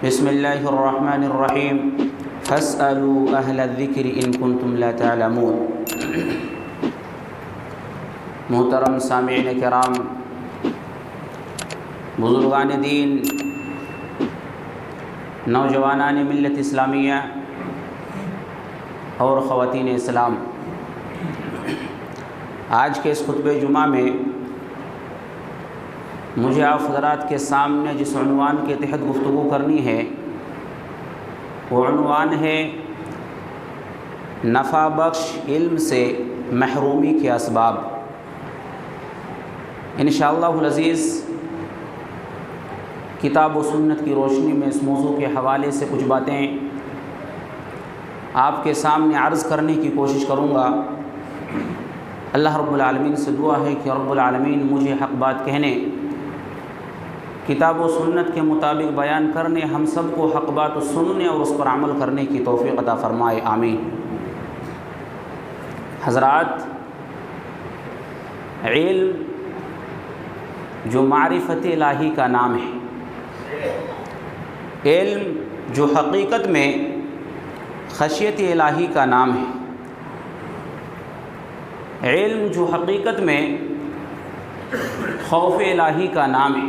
بسم اللہ الرحمن الرحیم فاسألوا اہل الذکر ان کنتم لا تعلمون۔ محترم سامعین کرام، بزرگان دین، نوجوانان ملت اسلامیہ اور خواتین اسلام، آج کے اس خطبہ جمعہ میں مجھے آپ حضرات کے سامنے جس عنوان کے تحت گفتگو کرنی ہے وہ عنوان ہے نفع بخش علم سے محرومی کے اسباب۔ انشاءاللہ العزیز کتاب و سنت کی روشنی میں اس موضوع کے حوالے سے کچھ باتیں آپ کے سامنے عرض کرنے کی کوشش کروں گا۔ اللہ رب العالمین سے دعا ہے کہ رب العالمین مجھے حق بات کہنے، کتاب و سنت کے مطابق بیان کرنے، ہم سب کو حق بات سننے اور اس پر عمل کرنے کی توفیق عطا فرمائے، آمین۔ حضرات، علم جو معرفت الہی کا نام ہے، علم جو حقیقت میں خشیت الہی کا نام ہے، علم جو حقیقت میں خوف الہی کا نام ہے۔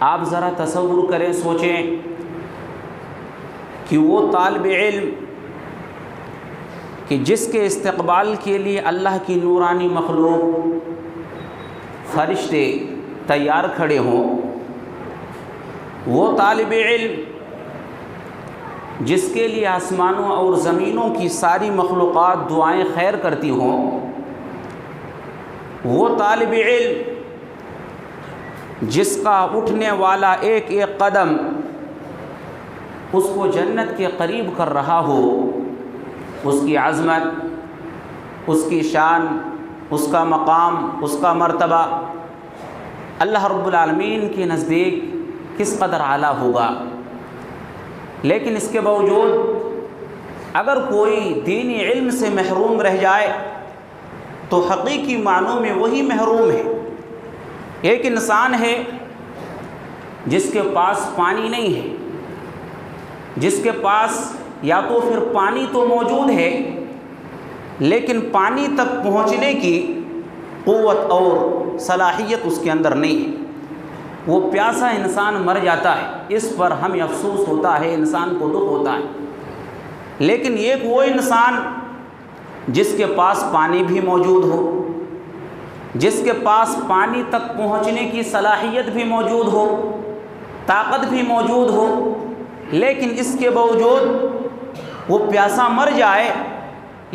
آپ ذرا تصور کریں، سوچیں کہ وہ طالب علم کہ جس کے استقبال کے لیے اللہ کی نورانی مخلوق فرشتے تیار کھڑے ہوں، وہ طالب علم جس کے لیے آسمانوں اور زمینوں کی ساری مخلوقات دعائیں خیر کرتی ہوں، وہ طالب علم جس کا اٹھنے والا ایک ایک قدم اس کو جنت کے قریب کر رہا ہو، اس کی عظمت، اس کی شان، اس کا مقام، اس کا مرتبہ اللہ رب العالمین کے نزدیک کس قدر اعلیٰ ہوگا۔ لیکن اس کے باوجود اگر کوئی دینی علم سے محروم رہ جائے تو حقیقی معنوں میں وہی محروم ہے۔ ایک انسان ہے جس کے پاس پانی نہیں ہے، جس کے پاس یا تو پھر پانی تو موجود ہے لیکن پانی تک پہنچنے کی قوت اور صلاحیت اس کے اندر نہیں ہے، وہ پیاسا انسان مر جاتا ہے، اس پر ہمیں افسوس ہوتا ہے، انسان کو دکھ ہوتا ہے۔ لیکن ایک وہ انسان جس کے پاس پانی بھی موجود ہو، جس کے پاس پانی تک پہنچنے کی صلاحیت بھی موجود ہو، طاقت بھی موجود ہو، لیکن اس کے باوجود وہ پیاسا مر جائے،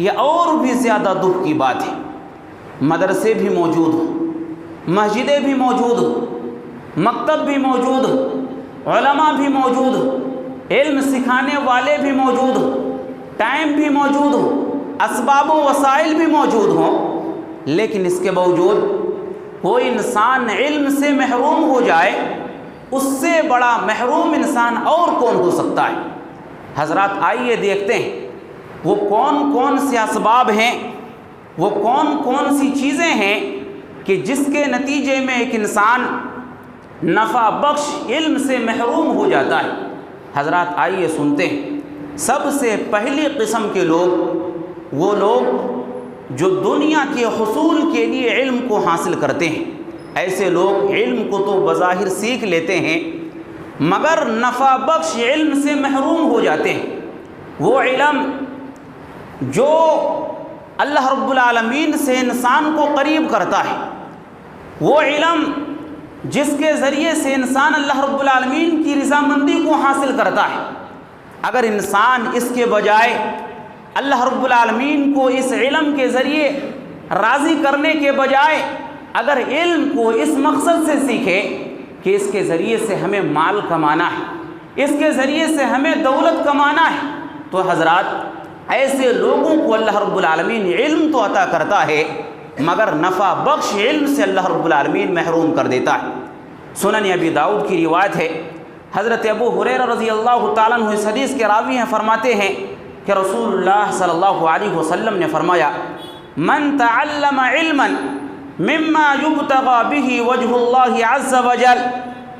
یہ اور بھی زیادہ دکھ کی بات ہے۔ مدرسے بھی موجود ہوں، مسجدیں بھی موجود ہوں، مکتب بھی موجود ہو، علماء بھی موجود ہو، علم سکھانے والے بھی موجود ہو، ٹائم بھی موجود ہو، اسباب و وسائل بھی موجود ہوں، لیکن اس کے باوجود کوئی انسان علم سے محروم ہو جائے، اس سے بڑا محروم انسان اور کون ہو سکتا ہے؟ حضرات آئیے دیکھتے ہیں وہ کون کون سے اسباب ہیں، وہ کون کون سی چیزیں ہیں کہ جس کے نتیجے میں ایک انسان نفع بخش علم سے محروم ہو جاتا ہے۔ حضرات آئیے سنتے ہیں۔ سب سے پہلی قسم کے لوگ وہ لوگ جو دنیا کے حصول کے لیے علم کو حاصل کرتے ہیں۔ ایسے لوگ علم کو تو بظاہر سیکھ لیتے ہیں مگر نفع بخش علم سے محروم ہو جاتے ہیں۔ وہ علم جو اللہ رب العالمین سے انسان کو قریب کرتا ہے، وہ علم جس کے ذریعے سے انسان اللہ رب العالمین کی رضامندی کو حاصل کرتا ہے، اگر انسان اس کے بجائے اللہ رب العالمین کو اس علم کے ذریعے راضی کرنے کے بجائے اگر علم کو اس مقصد سے سیکھے کہ اس کے ذریعے سے ہمیں مال کمانا ہے، اس کے ذریعے سے ہمیں دولت کمانا ہے، تو حضرات ایسے لوگوں کو اللہ رب العالمین علم تو عطا کرتا ہے مگر نفع بخش علم سے اللہ رب العالمین محروم کر دیتا ہے۔ سنن ابی داؤد کی روایت ہے، حضرت ابو ہریرہ رضی اللہ تعالیٰ عنہ اس حدیث کے راوی ہیں، فرماتے ہیں کہ رسول اللہ صلی اللہ علیہ وسلم نے فرمایا، من تعلم علما مما يبتغى به وجه الله عز وجل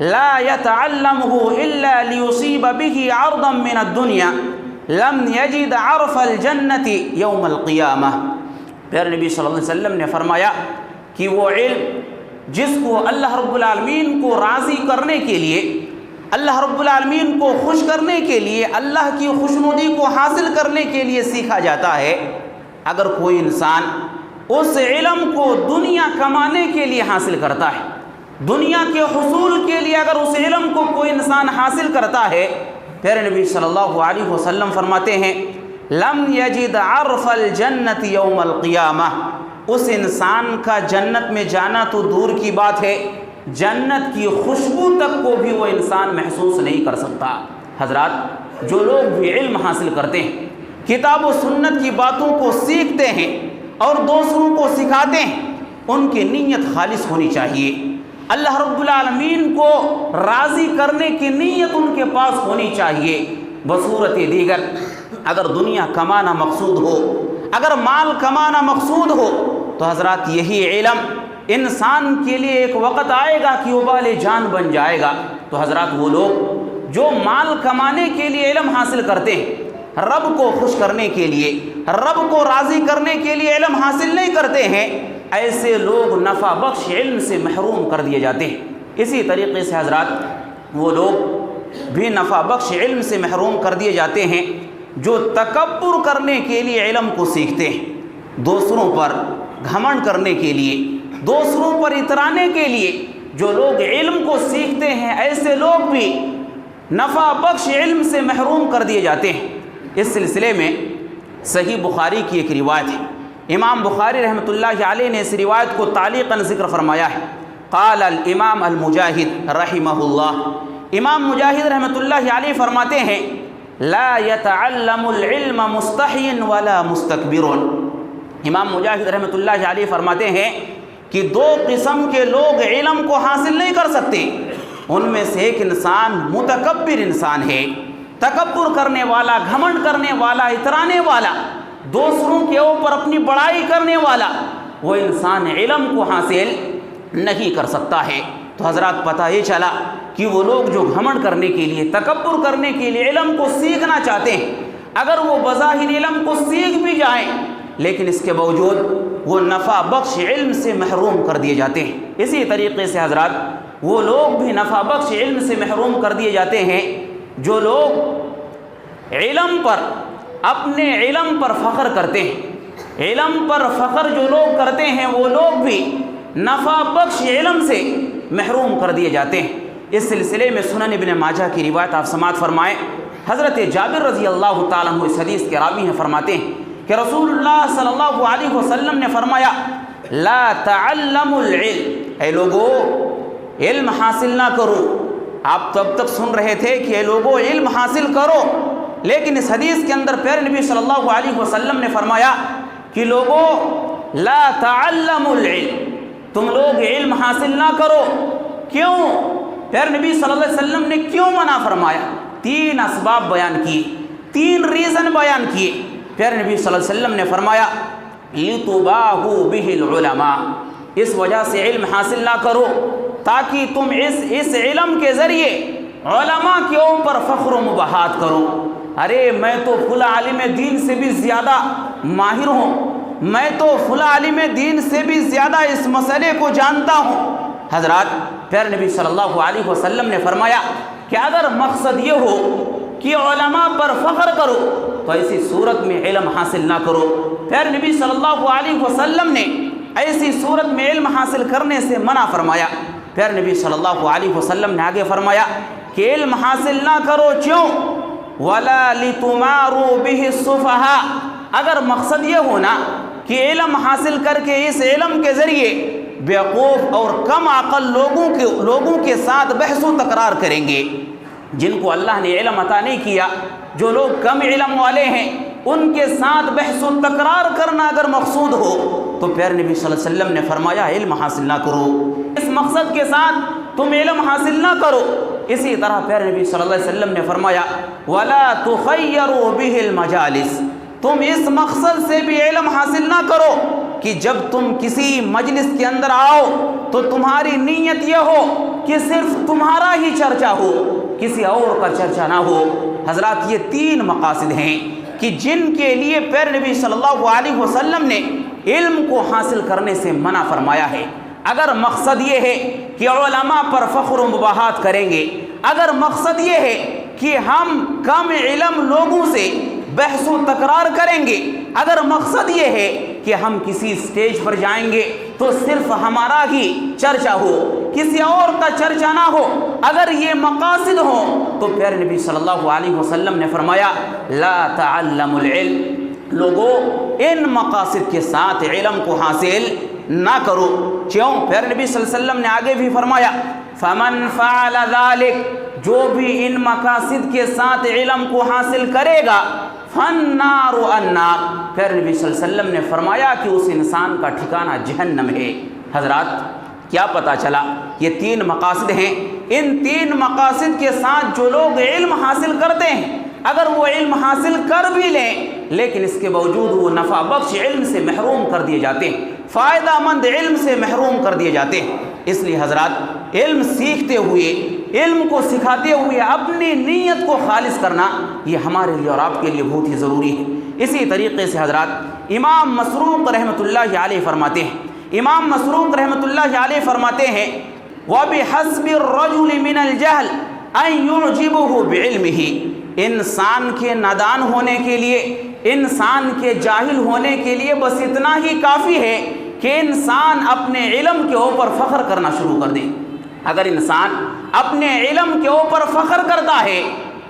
لا يتعلمه إلا ليصيب به عرضا من الدنيا لم يجد عرف الجنة يوم القيامة۔ پیارے نبی صلی اللہ علیہ وسلم نے فرمایا کہ وہ علم جس کو اللہ رب العالمین کو راضی کرنے کے لیے، اللہ رب العالمین کو خوش کرنے کے لیے، اللہ کی خوشنودی کو حاصل کرنے کے لیے سیکھا جاتا ہے، اگر کوئی انسان اس علم کو دنیا کمانے کے لیے حاصل کرتا ہے، دنیا کے حصول کے لیے اگر اس علم کو کوئی انسان حاصل کرتا ہے، پیارے نبی صلی اللہ علیہ وسلم فرماتے ہیں لم یجد عرف الجنت یوم القیامہ، اس انسان کا جنت میں جانا تو دور کی بات ہے، جنت کی خوشبو تک کو بھی وہ انسان محسوس نہیں کر سکتا۔ حضرات، جو لوگ بھی علم حاصل کرتے ہیں، کتاب و سنت کی باتوں کو سیکھتے ہیں اور دوسروں کو سکھاتے ہیں، ان کی نیت خالص ہونی چاہیے، اللہ رب العالمین کو راضی کرنے کی نیت ان کے پاس ہونی چاہیے۔ بصورت دیگر اگر دنیا کمانا مقصود ہو، اگر مال کمانا مقصود ہو، تو حضرات یہی علم انسان کے لیے ایک وقت آئے گا کہ وبال جان بن جائے گا۔ تو حضرات، وہ لوگ جو مال کمانے کے لیے علم حاصل کرتے ہیں، رب کو خوش کرنے کے لیے، رب کو راضی کرنے کے لیے علم حاصل نہیں کرتے ہیں، ایسے لوگ نفع بخش علم سے محروم کر دیے جاتے ہیں۔ اسی طریقے سے حضرات، وہ لوگ بھی نفع بخش علم سے محروم کر دیے جاتے ہیں جو تکبر کرنے کے لیے علم کو سیکھتے ہیں، دوسروں پر گھمنڈ کرنے کے لیے، دوسروں پر اترانے کے لیے جو لوگ علم کو سیکھتے ہیں، ایسے لوگ بھی نفع بخش علم سے محروم کر دیے جاتے ہیں۔ اس سلسلے میں صحیح بخاری کی ایک روایت ہے، امام بخاری رحمۃ اللہ علیہ نے اس روایت کو تعلیقاً ذکر فرمایا ہے۔ قال الامام المجاہد رحمہ اللہ، امام مجاہد رحمۃ اللہ علیہ فرماتے ہیں لا يتعلم العلم مستحی ولا مستکبر۔ امام مجاہد رحمۃ اللہ علیہ فرماتے ہیں کہ دو قسم کے لوگ علم کو حاصل نہیں کر سکتے، ان میں سے ایک انسان متکبر انسان ہے، تکبر کرنے والا، گھمنڈ کرنے والا، اترانے والا، دوسروں کے اوپر اپنی بڑائی کرنے والا، وہ انسان علم کو حاصل نہیں کر سکتا ہے۔ تو حضرات، پتہ یہ چلا کہ وہ لوگ جو گھمنڈ کرنے کے لیے، تکبر کرنے کے لیے علم کو سیکھنا چاہتے ہیں، اگر وہ بظاہر علم کو سیکھ بھی جائیں لیکن اس کے باوجود وہ نفع بخش علم سے محروم کر دیے جاتے ہیں۔ اسی طریقے سے حضرات، وہ لوگ بھی نفع بخش علم سے محروم کر دیے جاتے ہیں جو لوگ علم پر، اپنے علم پر فخر کرتے ہیں، علم پر فخر جو لوگ کرتے ہیں وہ لوگ بھی نفع بخش علم سے محروم کر دیے جاتے ہیں۔ اس سلسلے میں سنن ابن ماجہ کی روایت آپ سماعت فرمائیں، حضرت جابر رضی اللہ تعالیٰ عنہ اس حدیث کے راوی ہیں، فرماتے ہیں کہ رسول اللہ صلی اللہ علیہ وسلم نے فرمایا لا تعلموا العلم، اے لوگو علم حاصل نہ کرو۔ آپ تو اب تک سن رہے تھے کہ اے لوگو علم حاصل کرو، لیکن اس حدیث کے اندر پیارے نبی صلی اللہ علیہ وسلم نے فرمایا کہ لوگو لا تعلموا العلم، تم لوگ علم حاصل نہ کرو۔ کیوں؟ پیارے نبی صلی اللہ علیہ وسلم نے کیوں منع فرمایا؟ تین اسباب بیان کیے، تین ریزن بیان کیے۔ پیارے نبی صلی اللہ علیہ وسلم نے فرمایا لِتُبَاهُوا بِهِ الْعُلَمَاء، اس وجہ سے علم حاصل نہ کرو تاکہ تم اس علم کے ذریعے علماء کے اوپر فخر و مباحات کرو۔ ارے میں تو فلاں عالم دین سے بھی زیادہ ماہر ہوں، میں تو فلاں عالم دین سے بھی زیادہ اس مسئلے کو جانتا ہوں۔ حضرات، پیارے نبی صلی اللہ علیہ وسلم نے فرمایا کہ اگر مقصد یہ ہو کہ علماء پر فخر کرو تو ایسی صورت میں علم حاصل نہ کرو۔ پیارے نبی صلی اللہ علیہ وسلم نے ایسی صورت میں علم حاصل کرنے سے منع فرمایا۔ پیارے نبی صلی اللہ علیہ وسلم نے آگے فرمایا کہ علم حاصل نہ کرو، کیوں؟ وَلَا لِتُمَارُوا بِهِ السُّفَهَاء، اگر مقصد یہ ہونا کہ علم حاصل کر کے اس علم کے ذریعے بیوقوف اور کم عقل لوگوں کے ساتھ بحث و تکرار کریں گے، جن کو اللہ نے علم عطا نہیں کیا، جو لوگ کم علم والے ہیں، ان کے ساتھ بحث و تکرار کرنا اگر مقصود ہو تو پیارے نبی صلی اللہ علیہ وسلم نے فرمایا علم حاصل نہ کرو، اس مقصد کے ساتھ تم علم حاصل نہ کرو۔ اسی طرح پیارے نبی صلی اللہ علیہ وسلم نے فرمایا وَلَا تُخَيَّرُوا بِهِ الْمَجَالِسِ، تم اس مقصد سے بھی علم حاصل نہ کرو کہ جب تم کسی مجلس کے اندر آؤ تو تمہاری نیت یہ ہو کہ صرف تمہارا ہی چرچا ہو، کسی اور کا چرچا نہ ہو۔ حضرات یہ 3 مقاصد ہیں کہ جن کے لیے پیارے نبی صلی اللہ علیہ وسلم نے علم کو حاصل کرنے سے منع فرمایا ہے۔ اگر مقصد یہ ہے کہ علماء پر فخر و مباحات کریں گے، اگر مقصد یہ ہے کہ ہم کم علم لوگوں سے بحث و تکرار کریں گے، اگر مقصد یہ ہے کہ ہم کسی سٹیج پر جائیں گے تو صرف ہمارا ہی چرچا ہو، کسی اور کا چرچا نہ ہو، اگر یہ مقاصد ہوں تو پیارے نبی صلی اللہ علیہ وسلم نے فرمایا لا تعلموا العلم، لوگوں ان مقاصد کے ساتھ علم کو حاصل نہ کرو۔ کیوں؟ پیارے نبی صلی اللہ علیہ وسلم نے آگے بھی فرمایا فمن فعل ذلك، جو بھی ان مقاصد کے ساتھ علم کو حاصل کرے گا، فالنار النار، پھر نبی صلی اللہ علیہ وسلم نے فرمایا کہ اس انسان کا ٹھکانہ جہنم ہے۔ حضرات کیا پتہ چلا؟ یہ 3 مقاصد ہیں، ان 3 مقاصد کے ساتھ جو لوگ علم حاصل کرتے ہیں، اگر وہ علم حاصل کر بھی لیں لیکن اس کے باوجود وہ نفع بخش علم سے محروم کر دیے جاتے ہیں، فائدہ مند علم سے محروم کر دیے جاتے ہیں۔ اس لیے حضرات علم سیکھتے ہوئے، علم کو سکھاتے ہوئے اپنی نیت کو خالص کرنا یہ ہمارے لیے اور آپ کے لیے بہت ہی ضروری ہے۔ اسی طریقے سے حضرات امام مسروق رحمۃ اللہ علیہ فرماتے ہیں، امام مسروق رحمۃ اللہ علیہ فرماتے ہیں وَبِحَسْبِ الرَّجُلِ مِنَ الْجَهْلِ أَن يُعْجِبُهُ بِعِلْمِهِ، انسان کے نادان ہونے کے لیے، انسان کے جاہل ہونے کے لیے بس اتنا ہی کافی ہے کہ انسان اپنے علم کے اوپر فخر کرنا شروع کر دے۔ اگر انسان اپنے علم کے اوپر فخر کرتا ہے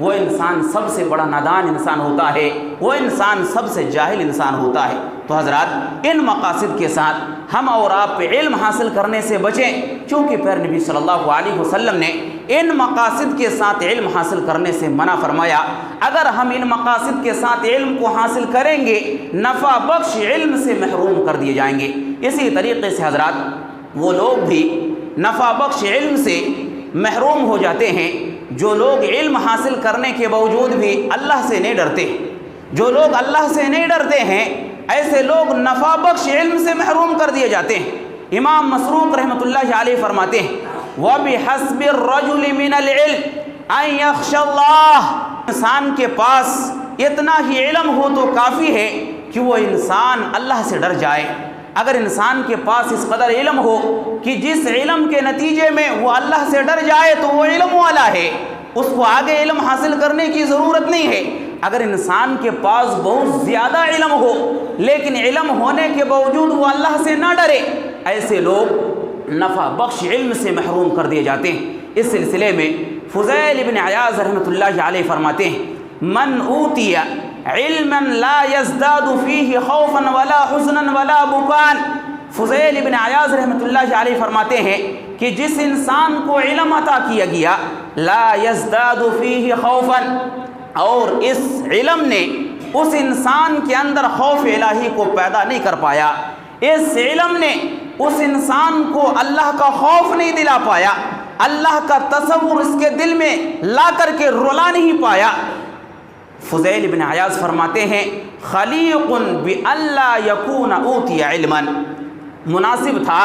وہ انسان سب سے بڑا نادان انسان ہوتا ہے، وہ انسان سب سے جاہل انسان ہوتا ہے۔ تو حضرات ان مقاصد کے ساتھ ہم اور آپ علم حاصل کرنے سے بچیں، کیونکہ پیارے نبی صلی اللہ علیہ وسلم نے ان مقاصد کے ساتھ علم حاصل کرنے سے منع فرمایا۔ اگر ہم ان مقاصد کے ساتھ علم کو حاصل کریں گے نفع بخش علم سے محروم کر دیے جائیں گے۔ اسی طریقے سے حضرات وہ لوگ بھی نفع بخش علم سے محروم ہو جاتے ہیں جو لوگ علم حاصل کرنے کے باوجود بھی اللہ سے نہیں ڈرتے۔ جو لوگ اللہ سے نہیں ڈرتے ہیں ایسے لوگ نفع بخش علم سے محروم کر دیے جاتے ہیں۔ امام مسروق رحمۃ اللہ علیہ فرماتے ہیں وَبِحَسْبِ الرَّجُلِ مِنَ الْعِلْمِ أَن يَخْشَى اللَّهَ، انسان کے پاس اتنا ہی علم ہو تو کافی ہے کہ وہ انسان اللہ سے ڈر جائے۔ اگر انسان کے پاس اس قدر علم ہو کہ جس علم کے نتیجے میں وہ اللہ سے ڈر جائے تو وہ علم والا ہے، اس کو آگے علم حاصل کرنے کی ضرورت نہیں ہے۔ اگر انسان کے پاس بہت زیادہ علم ہو لیکن علم ہونے کے باوجود وہ اللہ سے نہ ڈرے، ایسے لوگ نفع بخش علم سے محروم کر دیے جاتے ہیں۔ اس سلسلے میں فضیل بن عیاض رحمۃ اللہ علیہ فرماتے ہیں من اوتی علما لا يزداد فيه خوفا ولا حزنا ولا بكاء، فضیل بن عیاض رحمۃ اللہ علیہ فرماتے ہیں کہ جس انسان کو علم عطا کیا گیا لا يزداد فيه خوفا، اور اس علم نے اس انسان کے اندر خوف الہی کو پیدا نہیں کر پایا، اس علم نے اس انسان کو اللہ کا خوف نہیں دلا پایا، اللہ کا تصور اس کے دل میں لا کر کے رلا نہیں پایا۔ فضیل بن عیاض فرماتے ہیں خلیق بألا یکون اوتی علما، مناسب تھا،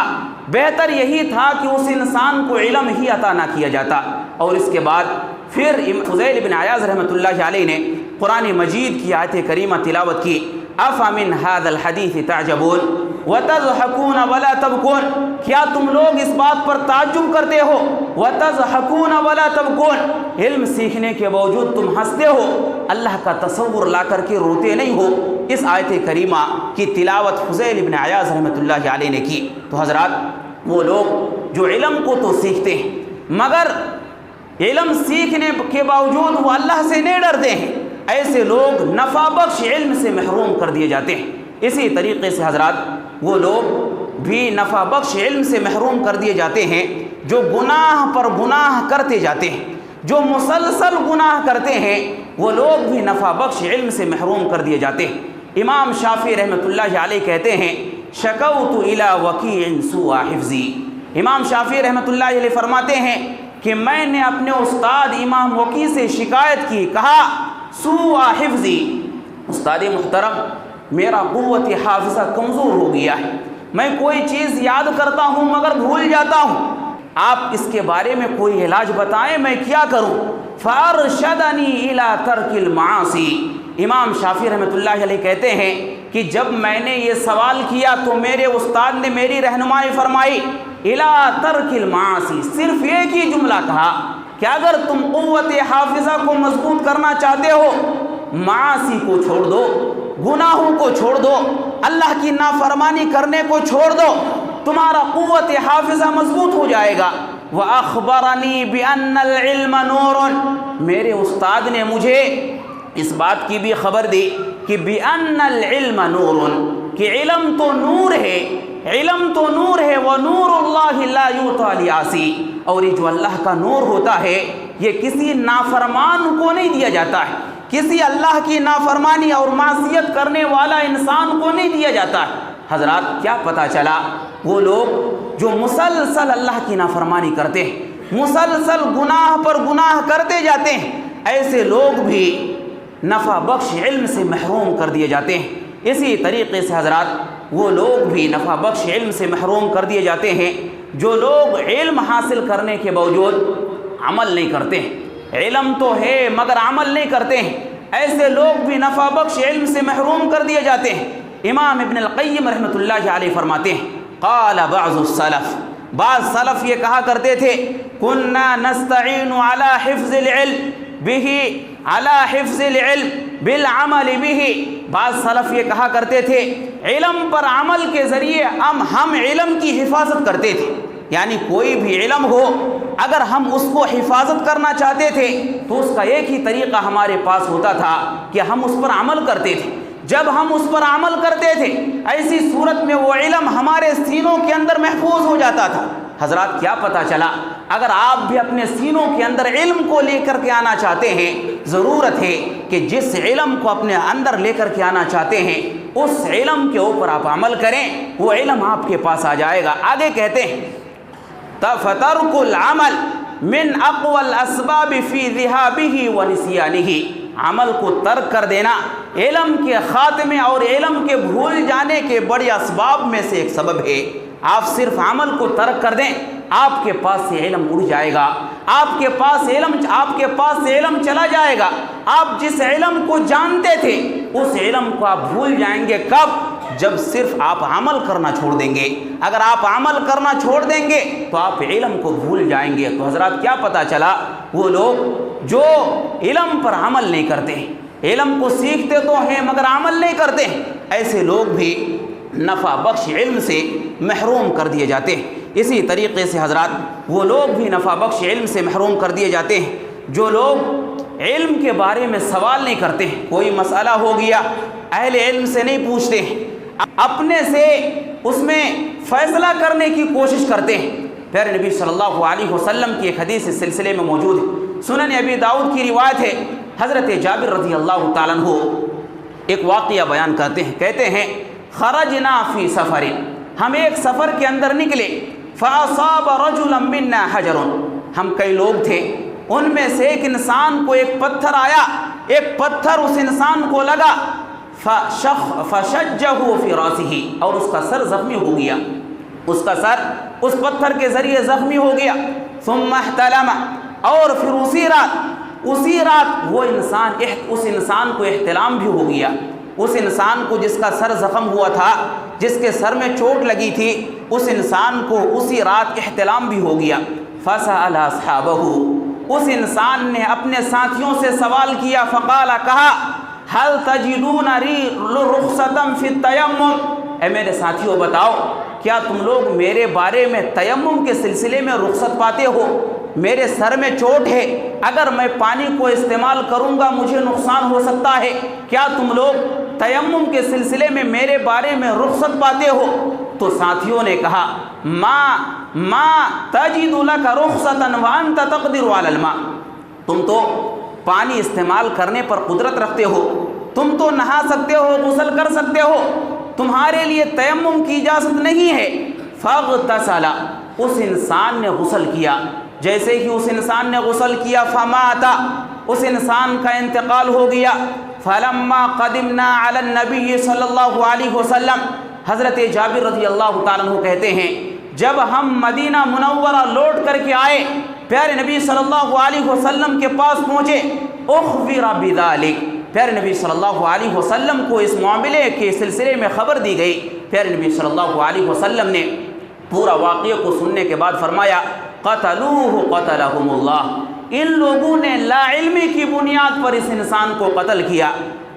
بہتر یہی تھا کہ اس انسان کو علم ہی عطا نہ کیا جاتا۔ اور اس کے بعد پھر فضیل بن عیاض رحمۃ اللہ علیہ نے قرآن مجید کی آیت کریمہ تلاوت کی افمن هذا الحدیث تعجبون وتضحکون ولا تبکون، کیا تم لوگ اس بات پر تعجب کرتے ہو؟ وتضحکون ولا تبکون، علم سیکھنے کے باوجود تم ہنستے ہو، اللہ کا تصور لا کر کے روتے نہیں ہو۔ اس آیت کریمہ کی تلاوت فضیل بن عیاض رحمۃ اللہ علیہ نے کی۔ تو حضرات وہ لوگ جو علم کو تو سیکھتے ہیں مگر علم سیکھنے کے باوجود وہ اللہ سے نہیں ڈرتے ہیں، ایسے لوگ نفع بخش علم سے محروم کر دیے جاتے ہیں۔ اسی طریقے سے حضرات وہ لوگ بھی نفع بخش علم سے محروم کر دیے جاتے ہیں جو گناہ پر گناہ کرتے جاتے ہیں، جو مسلسل گناہ کرتے ہیں وہ لوگ بھی نفع بخش علم سے محروم کر دیے جاتے ہیں۔ امام شافعی رحمۃ اللہ علیہ کہتے ہیں شکوت الی وکیع سوء حفظی، امام شافعی رحمۃ اللہ علیہ فرماتے ہیں کہ میں نے اپنے استاد امام وکیع سے شکایت کی، کہا سوء حفظی، استاد محترم میرا قوت حافظہ کمزور ہو گیا ہے، میں کوئی چیز یاد کرتا ہوں مگر بھول جاتا ہوں، آپ اس کے بارے میں کوئی علاج بتائیں، میں کیا کروں؟ فارشدنی الی ترک المعاصی۔ امام شافعی رحمۃ اللہ علیہ کہتے ہیں کہ جب میں نے یہ سوال کیا تو میرے استاد نے میری رہنمائی فرمائی الی ترک المعاصی، صرف ایک ہی جملہ کہا کہ اگر تم قوت حافظہ کو مضبوط کرنا چاہتے ہو، معاصی کو چھوڑ دو، گناہوں کو چھوڑ دو، اللہ کی نافرمانی کرنے کو چھوڑ دو، تمہارا قوت حافظہ مضبوط ہو جائے گا۔ وَأَخْبَرَنِي بِأَنَّ الْعِلْمَ نُورٌ، میرے استاد نے مجھے اس بات کی بھی خبر دی کہ بِأَنَّ الْعِلْمَ نُورٌ، کہ علم تو نور ہے، علم تو نور ہے، وَنُورُ اللَّهِ لَا يُعْطَىٰ لِعَاصِي، اور یہ جو اللہ کا نور ہوتا ہے یہ کسی نافرمان کو نہیں دیا جاتا ہے، کسی اللہ کی نافرمانی اور معصیت کرنے والا انسان کو نہیں دیا جاتا ہے۔ حضرات کیا پتہ چلا؟ وہ لوگ جو مسلسل اللہ کی نافرمانی کرتے ہیں، مسلسل گناہ پر گناہ کرتے جاتے ہیں، ایسے لوگ بھی نفع بخش علم سے محروم کر دیے جاتے ہیں۔ اسی طریقے سے حضرات وہ لوگ بھی نفع بخش علم سے محروم کر دیے جاتے ہیں جو لوگ علم حاصل کرنے کے باوجود عمل نہیں کرتے ہیں، علم تو ہے مگر عمل نہیں کرتے ہیں، ایسے لوگ بھی نفع بخش علم سے محروم کر دیے جاتے ہیں۔ امام ابن القیم رحمۃ اللہ علیہ فرماتے ہیں قال بعض السلف، بعض سلف یہ کہا کرتے تھے كنا نستعین علی حفظ العلم به، علی حفظ العلم بالعمل به، بعض سلف یہ کہا کرتے تھے علم پر عمل کے ذریعے ہم علم کی حفاظت کرتے تھے، یعنی کوئی بھی علم ہو اگر ہم اس کو حفاظت کرنا چاہتے تھے تو اس کا ایک ہی طریقہ ہمارے پاس ہوتا تھا کہ ہم اس پر عمل کرتے تھے۔ جب ہم اس پر عمل کرتے تھے ایسی صورت میں وہ علم ہمارے سینوں کے اندر محفوظ ہو جاتا تھا۔ حضرات کیا پتہ چلا؟ اگر آپ بھی اپنے سینوں کے اندر علم کو لے کر کے آنا چاہتے ہیں، ضرورت ہے کہ جس علم کو اپنے اندر لے کر کے آنا چاہتے ہیں اس علم کے اوپر آپ عمل کریں، وہ علم آپ کے پاس آ جائے گا۔ آگے کہتے ہیں فَتَرْكُ الْعَمَلِ مِنْ أَقْوَى الْأَسْبَابِ فِي ذِهَابِهِ وَنِسْيَانِهِ، عمل کو ترک کر دینا علم کے خاتمے اور علم کے بھول جانے کے بڑے اسباب میں سے ایک سبب ہے۔ آپ صرف عمل کو ترک کر دیں، آپ کے پاس سے علم اڑ جائے گا، آپ کے پاس سے علم چلا جائے گا۔ آپ جس علم کو جانتے تھے اس علم کو آپ بھول جائیں گے۔ کب؟ جب صرف آپ عمل کرنا چھوڑ دیں گے۔ اگر آپ عمل کرنا چھوڑ دیں گے تو آپ علم کو بھول جائیں گے۔ تو حضرات کیا پتہ چلا؟ وہ لوگ جو علم پر عمل نہیں کرتے، علم کو سیکھتے تو ہیں مگر عمل نہیں کرتے، ایسے لوگ بھی نفع بخش علم سے محروم کر دیے جاتے ہیں۔ اسی طریقے سے حضرات وہ لوگ بھی نفع بخش علم سے محروم کر دیے جاتے ہیں جو لوگ علم کے بارے میں سوال نہیں کرتے ہیں۔ کوئی مسئلہ ہو گیا اہل علم سے نہیں پوچھتے ہیں، اپنے سے اس میں فیصلہ کرنے کی کوشش کرتے ہیں۔ پھر نبی صلی اللہ علیہ وسلم کی ایک حدیث اس سلسلے میں موجود ہے، سنن ابی داؤد کی روایت ہے۔ حضرت جابر رضی اللہ تعالیٰ عنہ ایک واقعہ بیان کرتے ہیں، کہتے ہیں خرجنا فی سفر، ہم ایک سفر کے اندر نکلے، فاصاب رجلا منا حجر، ہم کئی لوگ تھے، ان میں سے ایک انسان کو ایک پتھر آیا، ایک پتھر اس انسان کو لگا، فشجہ فی راسہ، اور اس کا سر زخمی ہو گیا، اس کا سر اس پتھر کے ذریعے زخمی ہو گیا۔ ثم احتلم، اور پھر اسی رات وہ اس انسان کو احتلام بھی ہو گیا، اس انسان کو جس کا سر زخم ہوا تھا، جس کے سر میں چوٹ لگی تھی، اس انسان کو اسی رات احتلام بھی ہو گیا۔ فسأل اصحابہ، اس انسان نے اپنے ساتھیوں سے سوال کیا، فقال، کہا، هل تجدون رخصتا فی التیمم، اے میرے ساتھیوں بتاؤ کیا تم لوگ میرے بارے میں تیمم کے سلسلے میں رخصت پاتے ہو؟ میرے سر میں چوٹ ہے، اگر میں پانی کو استعمال کروں گا مجھے نقصان ہو سکتا ہے، کیا تم لوگ تیمم کے سلسلے میں میرے بارے میں رخصت پاتے ہو؟ تو ساتھیوں نے کہا ما تجد لک رخصتا وانت تقدر علی الماء، تم تو پانی استعمال کرنے پر قدرت رکھتے ہو، تم تو نہا سکتے ہو، غسل کر سکتے ہو، تمہارے لیے تیمم کی اجازت نہیں ہے۔ فاغتسل، اس انسان نے غسل کیا، جیسے ہی اس انسان نے غسل کیا، فمات، اس انسان کا انتقال ہو گیا۔ فلما قدمنا علی النبی صلی اللہ علیہ وسلم، حضرت جابر رضی اللہ تعالیٰ عنہ کہتے ہیں جب ہم مدینہ منورہ لوٹ کر کے آئے، پیارے نبی صلی اللہ علیہ وسلم کے پاس پہنچے، اخبر بذالک، پیارے نبی صلی اللہ علیہ وسلم کو اس معاملے کے سلسلے میں خبر دی گئی۔ پیارے نبی صلی اللہ علیہ وسلم نے پورا واقعہ کو سننے کے بعد فرمایا، قتلوہ قتلہم اللہ، ان لوگوں نے لا علمی کی بنیاد پر اس انسان کو قتل کیا،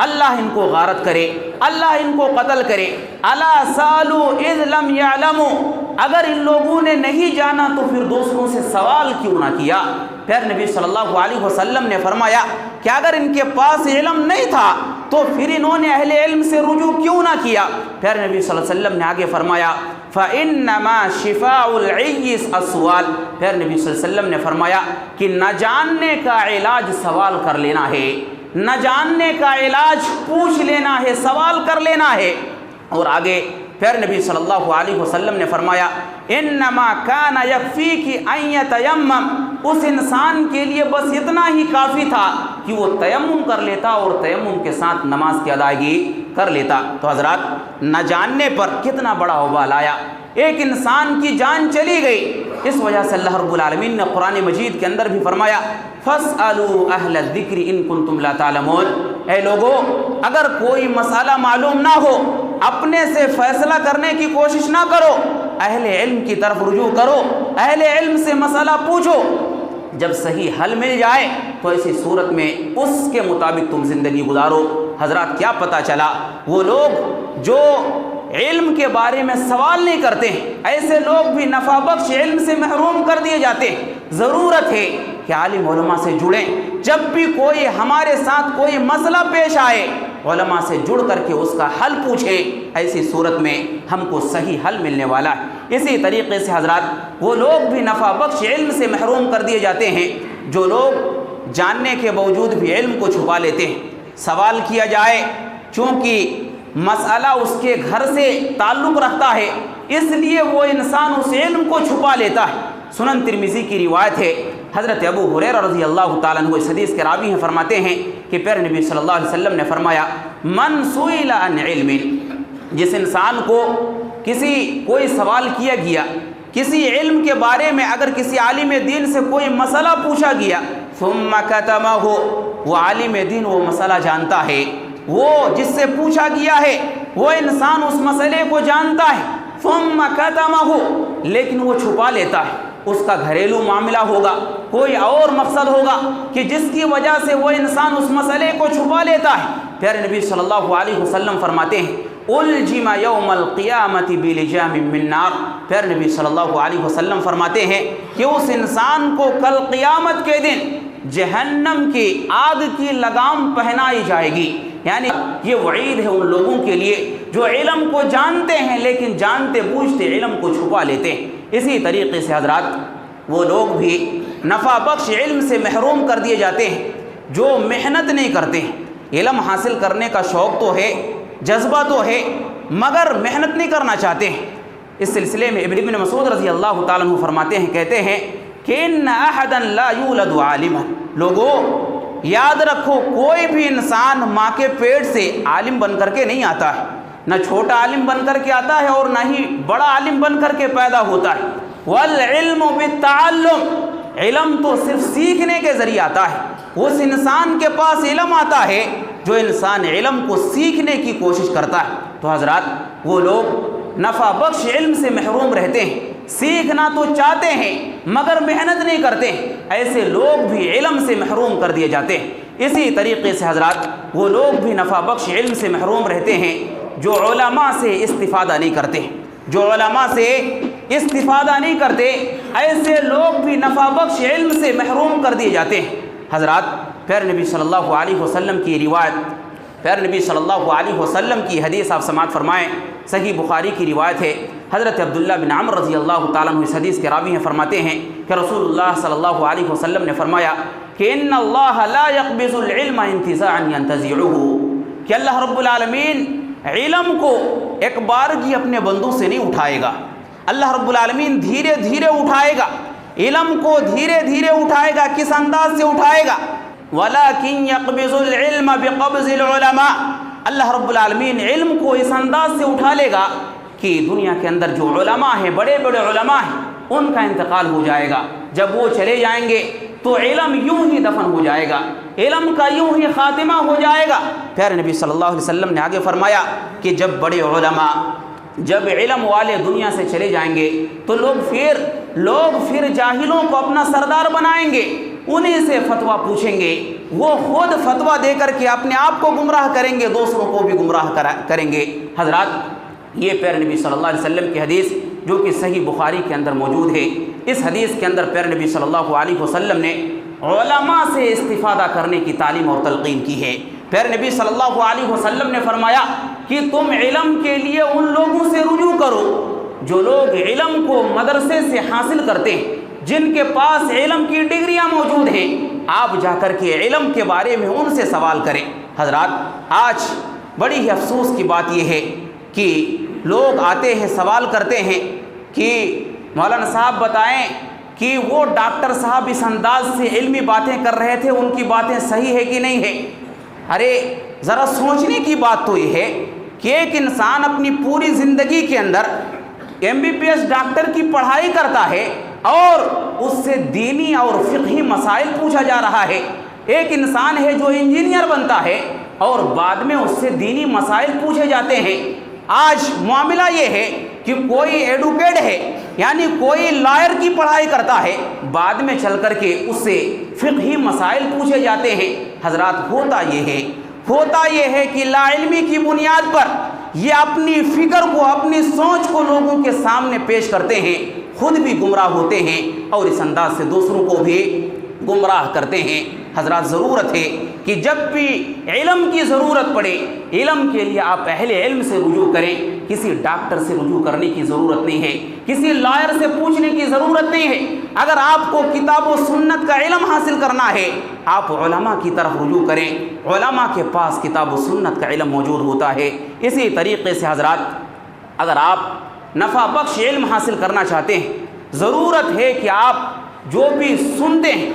اللہ ان کو غارت کرے، اللہ ان کو قتل کرے۔ الا سالوا اذ لم یعلموا، اگر ان لوگوں نے نہیں جانا تو پھر دوسروں سے سوال کیوں نہ کیا؟ پیارے نبی صلی اللہ علیہ وسلم نے فرمایا کہ اگر ان کے پاس علم نہیں تھا تو پھر انہوں نے اہل علم سے رجوع کیوں نہ کیا؟ پیارے نبی صلی اللہ علیہ وسلم نے آگے فرمایا، فَإِنَّمَا شِفَاءُ الْعِيِّ السُّؤَالُ، پیارے نبی صلی اللہ علیہ وسلم نے فرمایا کہ نہ جاننے کا علاج سوال کر لینا ہے، نہ جاننے کا علاج پوچھ لینا ہے، سوال کر لینا ہے۔ اور آگے پیارے نبی صلی اللہ علیہ وسلم نے فرمایا، انما کان یکفیک ان یتیمم، اس انسان کے لیے بس اتنا ہی کافی تھا کہ وہ تیمم کر لیتا اور تیمم کے ساتھ نماز کی ادائیگی کر لیتا۔ تو حضرات، نہ جاننے پر کتنا بڑا وبال آیا، ایک انسان کی جان چلی گئی۔ اس وجہ سے اللہ رب العالمین نے قرآن مجید کے اندر بھی فرمایا، فَاسْأَلُوا أَهْلَ الذِّكْرِ إِن كُنتُمْ لَا تَعْلَمُونَ، اے لوگو اگر کوئی مسئلہ معلوم نہ ہو اپنے سے فیصلہ کرنے کی کوشش نہ کرو، اہل علم کی طرف رجوع کرو، اہل علم سے مسئلہ پوچھو، جب صحیح حل مل جائے تو ایسی صورت میں اس کے مطابق تم زندگی گزارو۔ حضرات، کیا پتہ چلا، وہ لوگ جو علم کے بارے میں سوال نہیں کرتے ہیں، ایسے لوگ بھی نفع بخش علم سے محروم کر دیے جاتے ہیں۔ ضرورت ہے کہ عالم علماء سے جڑیں، جب بھی کوئی ہمارے ساتھ کوئی مسئلہ پیش آئے علماء سے جڑ کر کے اس کا حل پوچھے، ایسی صورت میں ہم کو صحیح حل ملنے والا ہے۔ اسی طریقے سے حضرات، وہ لوگ بھی نفع بخش علم سے محروم کر دیے جاتے ہیں جو لوگ جاننے کے باوجود بھی علم کو چھپا لیتے ہیں۔ سوال کیا جائے، چونکہ مسئلہ اس کے گھر سے تعلق رکھتا ہے، اس لیے وہ انسان اس علم کو چھپا لیتا ہے۔ سنن ترمذی کی روایت ہے، حضرت ابو ہریرہ رضی اللہ تعالیٰ عنہ اس حدیث کے راوی ہیں، فرماتے ہیں کہ پیارے نبی صلی اللہ علیہ وسلم نے فرمایا، من سئل عن علم، جس انسان کو کوئی سوال کیا گیا، کسی علم کے بارے میں اگر کسی عالم دین سے کوئی مسئلہ پوچھا گیا، ثم کتمہ، وہ عالم دین وہ مسئلہ جانتا ہے، وہ جس سے پوچھا گیا ہے وہ انسان اس مسئلے کو جانتا ہے، ثم کتمہ، لیکن وہ چھپا لیتا ہے، اس کا گھریلو معاملہ ہوگا، کوئی اور مقصد ہوگا کہ جس کی وجہ سے وہ انسان اس مسئلے کو چھپا لیتا ہے۔ پیارے نبی صلی اللہ علیہ وسلم فرماتے ہیں، الجم یوم القیامت بلجام من نار، پیارے نبی صلی اللہ علیہ وسلم فرماتے ہیں کہ اس انسان کو کل قیامت کے دن جہنم کی آگ کی لگام پہنائی جائے گی۔ یعنی یہ وعید ہے ان لوگوں کے لیے جو علم کو جانتے ہیں لیکن جانتے بوجھتے علم کو چھپا لیتے ہیں۔ اسی طریقے سے حضرات، وہ لوگ بھی نفع بخش علم سے محروم کر دیے جاتے ہیں جو محنت نہیں کرتے ہیں۔ علم حاصل کرنے کا شوق تو ہے، جذبہ تو ہے، مگر محنت نہیں کرنا چاہتے ہیں۔ اس سلسلے میں ابن مسعود رضی اللہ تعالیٰ عنہ فرماتے ہیں، کہتے ہیں کہ ان احدا لا یولد عالما، لوگوں یاد رکھو کوئی بھی انسان ماں کے پیٹ سے عالم بن کر کے نہیں آتا ہے، نہ چھوٹا عالم بن کر کے آتا ہے اور نہ ہی بڑا عالم بن کر کے پیدا ہوتا ہے۔ والعلم بالتعلم، علم تو صرف سیکھنے کے ذریعے آتا ہے۔ اس انسان کے پاس علم آتا ہے جو انسان علم کو سیکھنے کی کوشش کرتا ہے۔ تو حضرات، وہ لوگ نفع بخش علم سے محروم رہتے ہیں، سیکھنا تو چاہتے ہیں مگر محنت نہیں کرتے، ایسے لوگ بھی علم سے محروم کر دیے جاتے ہیں۔ اسی طریقے سے حضرات، وہ لوگ بھی نفع بخش علم سے محروم رہتے ہیں جو علماء سے استفادہ نہیں کرتے، جو علماء سے استفادہ نہیں کرتے، ایسے لوگ بھی نفع بخش علم سے محروم کر دیے جاتے ہیں۔ حضرات، پیارے نبی صلی اللہ علیہ وسلم کی روایت، پیارے نبی صلی اللہ علیہ وسلم کی حدیث آپ سماعت فرمائیں، صحیح بخاری کی روایت ہے، حضرت عبداللہ بن عمر رضی اللہ تعالیٰ عنہ اس حدیث کے راوی ہیں، فرماتے ہیں کہ رسول اللہ صلی اللہ علیہ وسلم نے فرمایا کہ ان اللہ لا يقبض العلم انتزاعا ينتزعه، کہ اللہ رب العالمین علم کو ایک بارگی اپنے بندوں سے نہیں اٹھائے گا، اللہ رب العالمین دھیرے دھیرے اٹھائے گا، علم کو دھیرے دھیرے اٹھائے گا۔ کس انداز سے اٹھائے گا؟ وَلَكِنْ يَقْبِضُ الْعِلْمَ بِقَبْضِ الْعُلَمَاءِ، اللہ رب العالمین علم کو اس انداز سے اٹھا لے گا کہ دنیا کے اندر جو علماء ہیں، بڑے بڑے علماء ہیں، ان کا انتقال ہو جائے گا۔ جب وہ چلے جائیں گے تو علم یوں ہی دفن ہو جائے گا، علم کا یوں ہی خاتمہ ہو جائے گا۔ پیارے نبی صلی اللہ علیہ وسلم نے آگے فرمایا کہ جب بڑے علماء، جب علم والے دنیا سے چلے جائیں گے تو لوگ پھر جاہلوں کو اپنا سردار بنائیں گے، انہیں سے فتویٰ پوچھیں گے، وہ خود فتویٰ دے کر کے اپنے آپ کو گمراہ کریں گے، دوسروں کو بھی گمراہ کریں گے۔ حضرات، یہ پیارے نبی صلی اللہ علیہ وسلم کی حدیث جو کہ صحیح بخاری کے اندر موجود ہے، اس حدیث کے اندر پیارے نبی صلی اللہ علیہ وسلم نے علماء سے استفادہ کرنے کی تعلیم اور تلقین کی ہے۔ پیارے نبی صلی اللہ علیہ وسلم نے فرمایا کہ تم علم کے لیے ان لوگوں سے رجوع کرو جو لوگ علم کو مدرسے سے حاصل کرتے ہیں، جن کے پاس علم کی ڈگریاں موجود ہیں، آپ جا کر کے علم کے بارے میں ان سے سوال کریں۔ حضرات، آج بڑی ہی افسوس کی بات یہ ہے کہ لوگ آتے ہیں، سوال کرتے ہیں کہ مولانا صاحب بتائیں کہ وہ ڈاکٹر صاحب اس انداز سے علمی باتیں کر رہے تھے، ان کی باتیں صحیح ہے کہ نہیں ہے؟ ارے ذرا سوچنے کی بات تو یہ ہے کہ ایک انسان اپنی پوری زندگی کے اندر MBBS ڈاکٹر کی پڑھائی کرتا ہے اور اس سے دینی اور فقہی مسائل پوچھا جا رہا ہے۔ ایک انسان ہے جو انجینئر بنتا ہے اور بعد میں اس سے دینی مسائل پوچھے جاتے ہیں۔ آج معاملہ یہ ہے کہ کوئی ایڈوکیٹ ہے، یعنی کوئی لائر کی پڑھائی کرتا ہے، بعد میں چل کر کے اس سے فقہی مسائل پوچھے جاتے ہیں۔ حضرات، ہوتا یہ ہے کہ لا علمی کی بنیاد پر یہ اپنی فکر کو، اپنی سوچ کو لوگوں کے سامنے پیش کرتے ہیں، خود بھی گمراہ ہوتے ہیں اور اس انداز سے دوسروں کو بھی گمراہ کرتے ہیں۔ حضرات، ضرورت ہے کہ جب بھی علم کی ضرورت پڑے، علم کے لیے آپ اہل علم سے رجوع کریں، کسی ڈاکٹر سے رجوع کرنے کی ضرورت نہیں ہے، کسی لائر سے پوچھنے کی ضرورت نہیں ہے۔ اگر آپ کو کتاب و سنت کا علم حاصل کرنا ہے، آپ علماء کی طرف رجوع کریں، علماء کے پاس کتاب و سنت کا علم موجود ہوتا ہے۔ اسی طریقے سے حضرات، اگر آپ نفع بخش علم حاصل کرنا چاہتے ہیں، ضرورت ہے کہ آپ جو بھی سنتے ہیں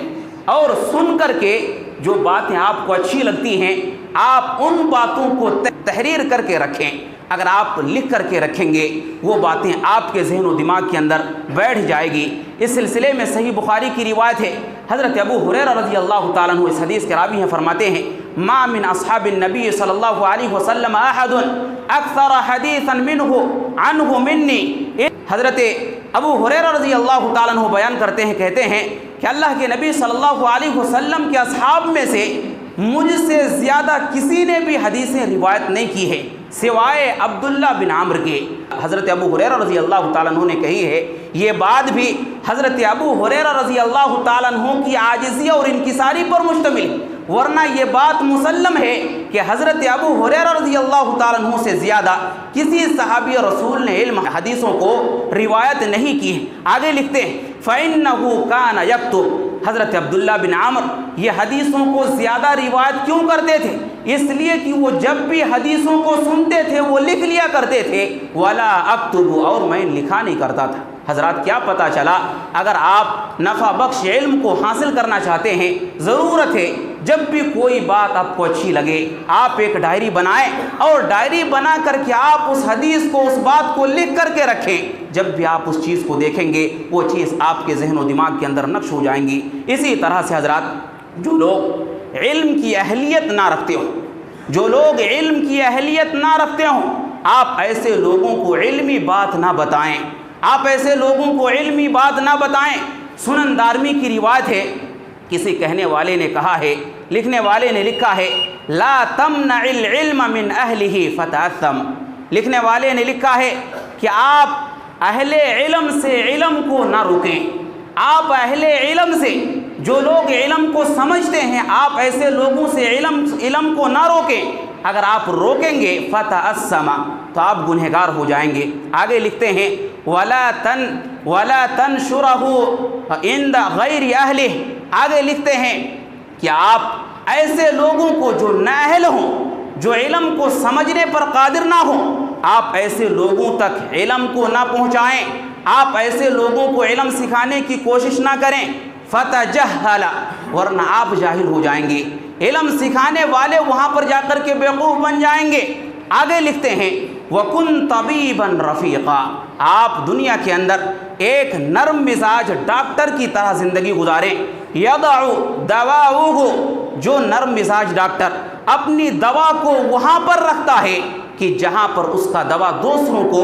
اور سن کر کے جو باتیں آپ کو اچھی لگتی ہیں، آپ ان باتوں کو تحریر کر کے رکھیں۔ اگر آپ لکھ کر کے رکھیں گے، وہ باتیں آپ کے ذہن و دماغ کے اندر بیٹھ جائے گی۔ اس سلسلے میں صحیح بخاری کی روایت ہے، حضرت ابو ہریرہ رضی اللہ تعالیٰ عنہ اس حدیث کے راوی ہیں، فرماتے ہیں ما من اصحاب النبی صلی اللہ علیہ وسلم احد اکثر حدیثا عنہ منی۔ حضرت ابو ہریرہ رضی اللہ تعالیٰ عنہ بیان کرتے ہیں، کہتے ہیں کہ اللہ کے نبی صلی اللہ علیہ وسلم کے اصحاب میں سے مجھ سے زیادہ کسی نے بھی حدیثیں روایت نہیں کی ہے سوائے عبداللہ بن عمرو کے۔ حضرت ابو ہریرہ رضی اللہ تعالیٰ عنہ نے کہی ہے، یہ بات بھی حضرت ابو ہریرہ رضی اللہ تعالیٰ عنہ کی عاجزی اور انکساری پر مشتمل، ورنہ یہ بات مسلم ہے کہ حضرت ابو ہریرہ رضی اللہ تعالیٰ عنہ سے زیادہ کسی صحابی رسول نے علم حدیثوں کو روایت نہیں کی ہے۔ آگے لکھتے ہیں فَإِنَّهُ كَانَ يَكْتُبُ۔ حضرت عبداللہ بن عمر یہ حدیثوں کو زیادہ روایت کیوں کرتے تھے؟ اس لیے کہ وہ جب بھی حدیثوں کو سنتے تھے وہ لکھ لیا کرتے تھے، وَلَا أَكْتُبُ، اور میں لکھا نہیں کرتا تھا۔ حضرات، کیا پتہ چلا؟ اگر آپ نفع بخش علم کو حاصل کرنا چاہتے ہیں، ضرورت ہے جب بھی کوئی بات آپ کو اچھی لگے، آپ ایک ڈائری بنائیں اور ڈائری بنا کر کے آپ اس حدیث کو، اس بات کو لکھ کر کے رکھیں۔ جب بھی آپ اس چیز کو دیکھیں گے، وہ چیز آپ کے ذہن و دماغ کے اندر نقش ہو جائیں گی۔ اسی طرح سے حضرات، جو لوگ علم کی اہلیت نہ رکھتے ہوں، جو لوگ علم کی اہلیت نہ رکھتے ہوں، آپ ایسے لوگوں کو علمی بات نہ بتائیں، آپ ایسے لوگوں کو علمی بات نہ بتائیں۔ سنن دارمی کی روایت ہے، کسی کہنے والے نے کہا ہے، لکھنے والے نے لکھا ہے لا تمنع العلم من اہلہ فتأثم۔ لکھنے والے نے لکھا ہے کہ آپ اہل علم سے علم کو نہ روکیں، آپ اہل علم سے، جو لوگ علم کو سمجھتے ہیں، آپ ایسے لوگوں سے علم کو نہ روکیں۔ اگر آپ روکیں گے فتأثم، تو آپ گنہگار ہو جائیں گے۔ آگے لکھتے ہیں وَلَا تَنْشُرَهُ عِنْدَ غَيْرِ أَهْلِهِ۔ آگے لکھتے ہیں کہ آپ ایسے لوگوں کو جو نااہل ہوں، جو علم کو سمجھنے پر قادر نہ ہوں، آپ ایسے لوگوں تک علم کو نہ پہنچائیں، آپ ایسے لوگوں کو علم سکھانے کی کوشش نہ کریں۔ فَتَجَهَّلَ، ورنہ آپ جاہل ہو جائیں گے، علم سکھانے والے وہاں پر جا کر کے بیوقوف بن جائیں گے۔ آگے لکھتے ہیں وَكُن طَبِيبًا رَفِيقًا، آپ دنیا کے اندر ایک نرم مزاج ڈاکٹر کی طرح زندگی گزاریں۔ یضع دواؤہ، جو نرم مزاج ڈاکٹر اپنی دوا کو وہاں پر رکھتا ہے کہ جہاں پر اس کا دوا دوسروں کو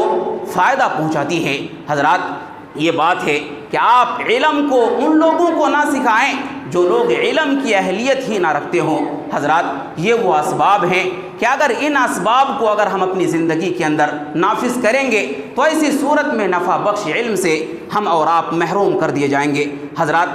فائدہ پہنچاتی ہے۔ حضرات یہ بات ہے کہ آپ علم کو ان لوگوں کو نہ سکھائیں جو لوگ علم کی اہلیت ہی نہ رکھتے ہوں۔ حضرات یہ وہ اسباب ہیں کہ اگر ان اسباب کو اگر ہم اپنی زندگی کے اندر نافذ کریں گے تو ایسی صورت میں نفع بخش علم سے ہم اور آپ محروم کر دیے جائیں گے۔ حضرات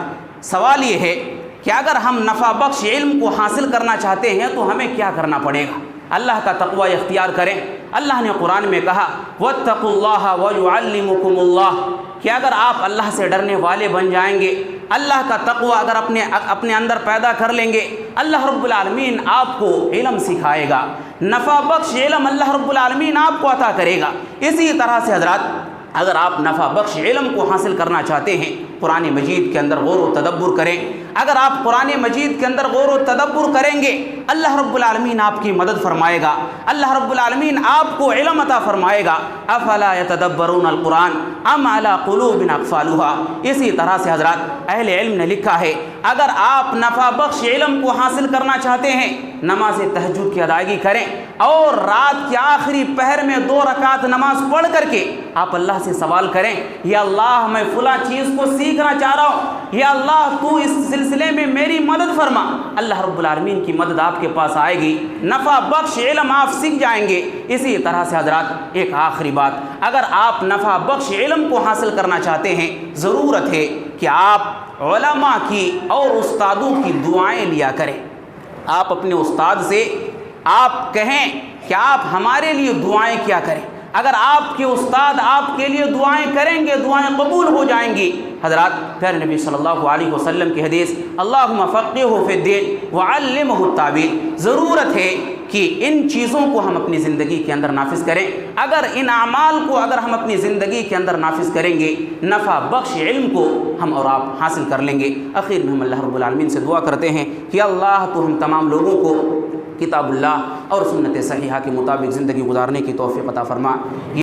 سوال یہ ہے کہ اگر ہم نفع بخش علم کو حاصل کرنا چاہتے ہیں تو ہمیں کیا کرنا پڑے گا؟ اللہ کا تقوی اختیار کریں۔ اللہ نے قرآن میں کہا واتقوا اللہ ویعلمکم اللہ، کہ اگر آپ اللہ سے ڈرنے والے بن جائیں گے، اللہ کا تقوی اگر اپنے اندر پیدا کر لیں گے، اللہ رب العالمین آپ کو علم سکھائے گا، نفع بخش علم اللہ رب العالمین آپ کو عطا کرے گا۔ اسی طرح سے حضرات اگر آپ نفع بخش علم کو حاصل کرنا چاہتے ہیں، قرآن مجید کے اندر غور و تدبر کریں۔ اگر آپ قرآن مجید کے اندر غور و تدبر کریں گے، اللہ رب العالمین آپ کی مدد فرمائے گا، اللہ رب العالمین آپ کو علم عطا فرمائے گا۔ افلا یتدبرون القرآن ام علی قلوب اقفالها۔ اسی طرح سے حضرات اہل علم نے لکھا ہے اگر آپ نفع بخش علم کو حاصل کرنا چاہتے ہیں، نماز تہجد کی ادائیگی کریں اور رات کے آخری پہر میں 2 رکعت نماز پڑھ کر کے آپ اللہ سے سوال کریں، یا اللہ میں فلاں چیز کو سیکھنا چاہ رہا ہوں، یا اللہ تو اس سلسلے میں میری مدد فرما۔ اللہ رب العالمین کی مدد آپ کے پاس آئے گی، نفع بخش علم آپ سیکھ جائیں گے۔ اسی طرح سے حضرات ایک آخری بات، اگر آپ نفع بخش علم کو حاصل کرنا چاہتے ہیں، ضرورت ہے کہ آپ علماء کی اور استادوں کی دعائیں لیا کریں۔ آپ اپنے استاد سے آپ کہیں کہ آپ ہمارے لیے دعائیں کیا کریں۔ اگر آپ کے استاد آپ کے لیے دعائیں کریں گے، دعائیں قبول ہو جائیں گی۔ حضرات پھر نبی صلی اللہ علیہ وسلم کی حدیث اللہم فقہہ فی الدین وعلمہ التاویل، ضرورت ہے کہ ان چیزوں کو ہم اپنی زندگی کے اندر نافذ کریں۔ اگر ان اعمال کو اگر ہم اپنی زندگی کے اندر نافذ کریں گے، نفع بخش علم کو ہم اور آپ حاصل کر لیں گے۔ آخر میں ہم اللہ رب العالمین سے دعا کرتے ہیں کہ اللہ تو ہم تمام لوگوں کو کتاب اللہ اور سنت صحیحہ کے مطابق زندگی گزارنے کی توفیق عطا فرما۔